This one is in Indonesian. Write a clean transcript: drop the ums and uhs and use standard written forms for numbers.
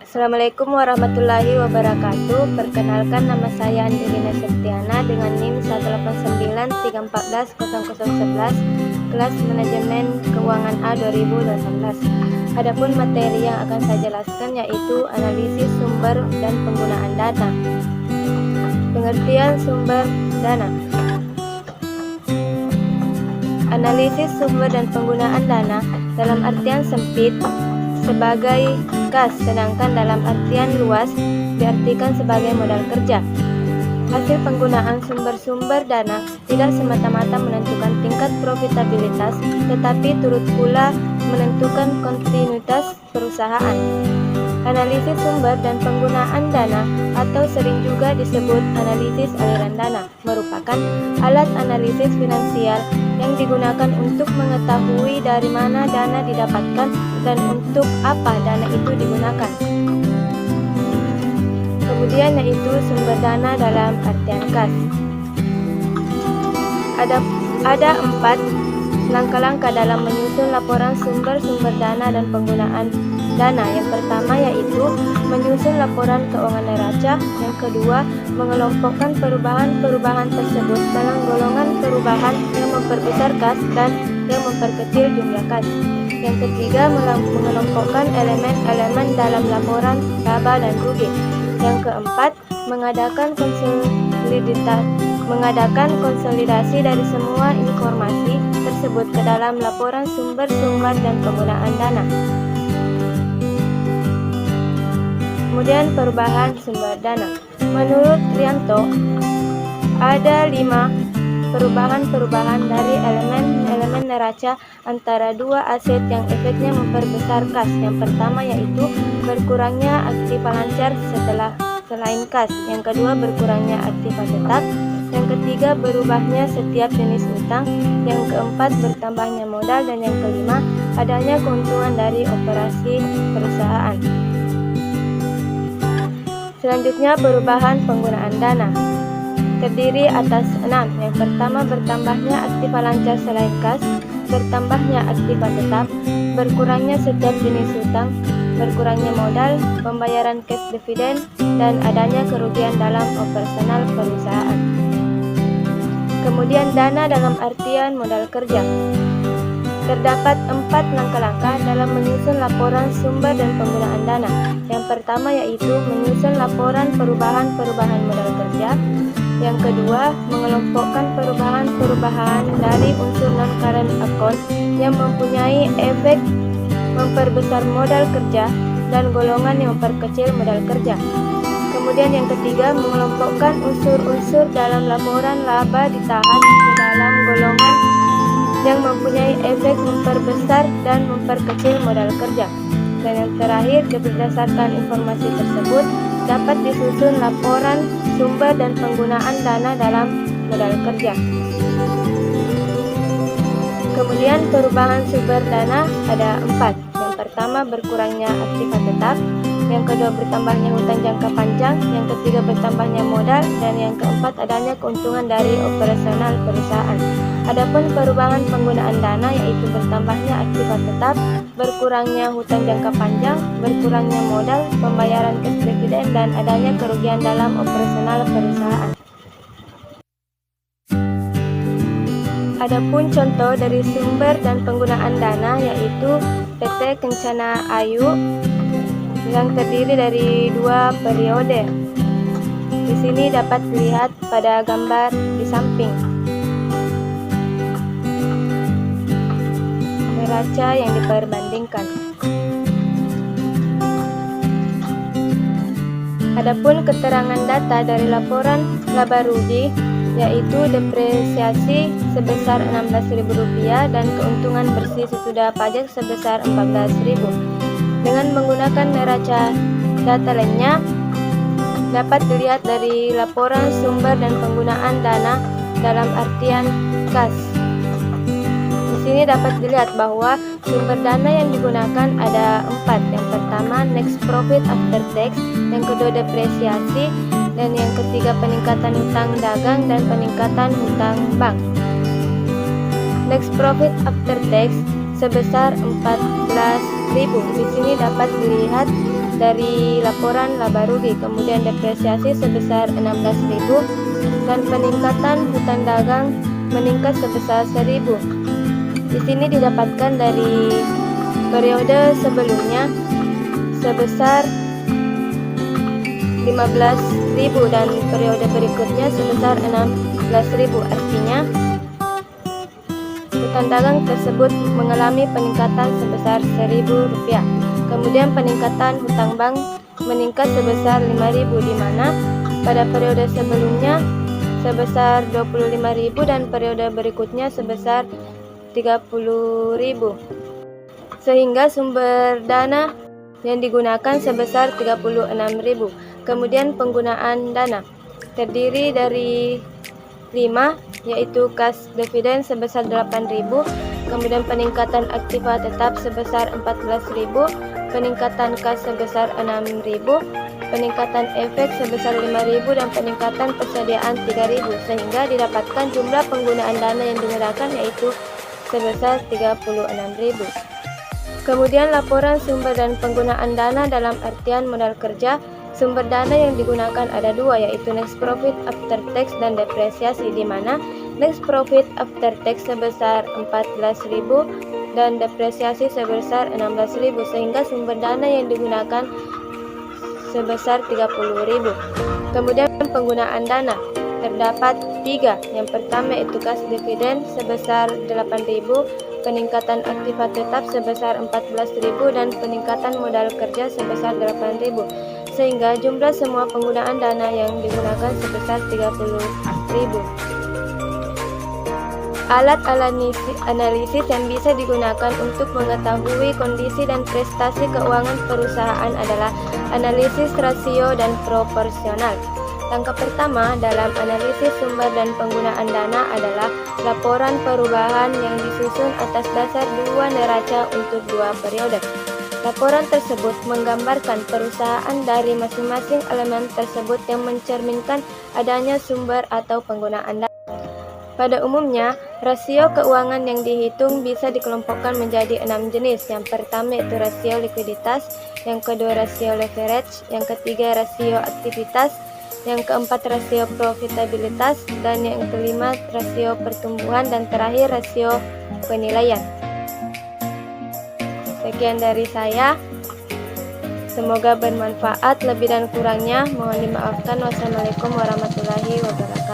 Assalamualaikum warahmatullahi wabarakatuh. Perkenalkan, nama saya Angelina Septiana dengan NIM 189314011, kelas Manajemen Keuangan A 2018. Adapun materi yang akan saya jelaskan yaitu analisis sumber dan penggunaan data. Pengertian sumber dana. Analisis sumber dan penggunaan dana dalam artian sempit sebagai kas, sedangkan dalam artian luas diartikan sebagai modal kerja. Hasil penggunaan sumber-sumber dana tidak semata-mata menentukan tingkat profitabilitas, tetapi turut pula menentukan kontinuitas perusahaan. Analisis sumber dan penggunaan dana atau sering juga disebut analisis aliran dana merupakan alat analisis finansial yang digunakan untuk mengetahui dari mana dana didapatkan dan untuk apa dana itu digunakan. Kemudian yaitu sumber dana dalam artian kas. Ada 4 langkah-langkah dalam menyusun laporan sumber-sumber dana dan penggunaan dana. Yang pertama yaitu menyusun laporan keuangan neraca. Yang kedua, mengelompokkan perubahan-perubahan tersebut dalam golongan perubahan yang memperbesar kas dan yang memperkecil jumlah kas. Yang ketiga, mengelompokkan elemen-elemen dalam laporan laba dan rugi. Yang keempat, mengadakan konsolidasi dari semua informasi tersebut ke dalam laporan sumber-sumber dan penggunaan dana. Kemudian perubahan sumber dana. Menurut Rianto, ada 5 perubahan-perubahan dari elemen-elemen neraca antara dua aset yang efeknya memperbesar kas. Yang pertama yaitu berkurangnya aktiva lancar selain kas. Yang kedua, berkurangnya aktiva tetap. Yang ketiga, berubahnya setiap jenis utang. Yang keempat, bertambahnya modal. Dan yang kelima, adanya keuntungan dari operasi perusahaan. Selanjutnya, perubahan penggunaan dana terdiri atas 6. Yang pertama, bertambahnya aktiva lancar selain kas, bertambahnya aktiva tetap, berkurangnya setiap jenis utang, berkurangnya modal, pembayaran cash dividen, dan adanya kerugian dalam operasional perusahaan. Kemudian dana dalam artian modal kerja. Terdapat 4 langkah-langkah dalam menyusun laporan sumber dan penggunaan dana. Yang pertama yaitu menyusun laporan perubahan-perubahan modal kerja. Yang kedua, mengelompokkan perubahan-perubahan dari unsur non-current account yang mempunyai efek memperbesar modal kerja dan golongan yang memperkecil modal kerja. Kemudian yang ketiga, mengelompokkan unsur-unsur dalam laporan laba ditahan ke dalam golongan yang mempunyai efek memperbesar dan memperkecil modal kerja. Dan yang terakhir, berdasarkan informasi tersebut dapat disusun laporan sumber dan penggunaan dana dalam modal kerja. Kemudian perubahan sumber dana ada 4. Yang pertama, berkurangnya aktiva tetap. Yang kedua, bertambahnya hutang jangka panjang. Yang ketiga, bertambahnya modal. Dan yang keempat, adanya keuntungan dari operasional perusahaan. Adapun perubahan penggunaan dana yaitu bertambahnya aktiva tetap, berkurangnya hutang jangka panjang, berkurangnya modal, pembayaran cash dividen, dan adanya kerugian dalam operasional perusahaan. Adapun contoh dari sumber dan penggunaan dana yaitu PT Kencana Ayu yang terdiri dari 2 periode. Di sini dapat dilihat pada gambar di samping. Neraca yang diperbandingkan. Adapun keterangan data dari laporan laba rugi yaitu depresiasi sebesar Rp16.000 dan keuntungan bersih sesudah pajak sebesar Rp14.000. Dengan menggunakan neraca data lainnya dapat dilihat dari laporan sumber dan penggunaan dana dalam artian kas. Di sini dapat dilihat bahwa sumber dana yang digunakan ada 4. Yang pertama, next profit after tax. Yang kedua, depresiasi. Dan yang ketiga, peningkatan hutang dagang dan peningkatan hutang bank. Next profit after tax sebesar 14.000. Di sini dapat dilihat dari laporan laba rugi, kemudian depresiasi sebesar 16.000 dan peningkatan hutang dagang meningkat sebesar 1.000. Di sini didapatkan dari periode sebelumnya sebesar 15.000 dan periode berikutnya sebesar 16.000. Artinya hutang dagang tersebut mengalami peningkatan sebesar Rp1.000. Kemudian peningkatan hutang bank meningkat sebesar 5.000, di mana pada periode sebelumnya sebesar 25.000 dan periode berikutnya sebesar 30.000. Sehingga sumber dana yang digunakan sebesar 36.000. Kemudian penggunaan dana terdiri dari 5, yaitu kas dividen sebesar 8.000, kemudian peningkatan aktiva tetap sebesar 14.000, peningkatan kas sebesar 6.000, peningkatan efek sebesar 5.000 dan peningkatan persediaan 3.000, sehingga didapatkan jumlah penggunaan dana yang digunakan yaitu sebesar 36.000. Kemudian laporan sumber dan penggunaan dana dalam artian modal kerja. Sumber dana yang digunakan ada dua, yaitu next profit after tax dan depresiasi, di mana next profit after tax sebesar 14.000 dan depresiasi sebesar 16.000, sehingga sumber dana yang digunakan sebesar 30.000. Kemudian penggunaan dana terdapat 3. Yang pertama yaitu kas dividen sebesar 8.000, peningkatan aktiva tetap sebesar 14.000 dan peningkatan modal kerja sebesar 8.000, sehingga jumlah semua penggunaan dana yang digunakan sebesar 30.000. Alat analisis yang bisa digunakan untuk mengetahui kondisi dan prestasi keuangan perusahaan adalah analisis rasio dan proporsional. Langkah pertama dalam analisis sumber dan penggunaan dana adalah laporan perubahan yang disusun atas dasar dua neraca untuk dua periode. Laporan tersebut menggambarkan perusahaan dari masing-masing elemen tersebut yang mencerminkan adanya sumber atau penggunaan dana. Pada umumnya, rasio keuangan yang dihitung bisa dikelompokkan menjadi 6 jenis. Yang pertama yaitu rasio likuiditas, yang kedua rasio leverage, yang ketiga rasio aktivitas, yang keempat rasio profitabilitas, dan yang kelima rasio pertumbuhan, dan terakhir rasio penilaian. Sekian dari saya, semoga bermanfaat. Lebih dan kurangnya mohon dimaafkan. Wassalamualaikum warahmatullahi wabarakatuh.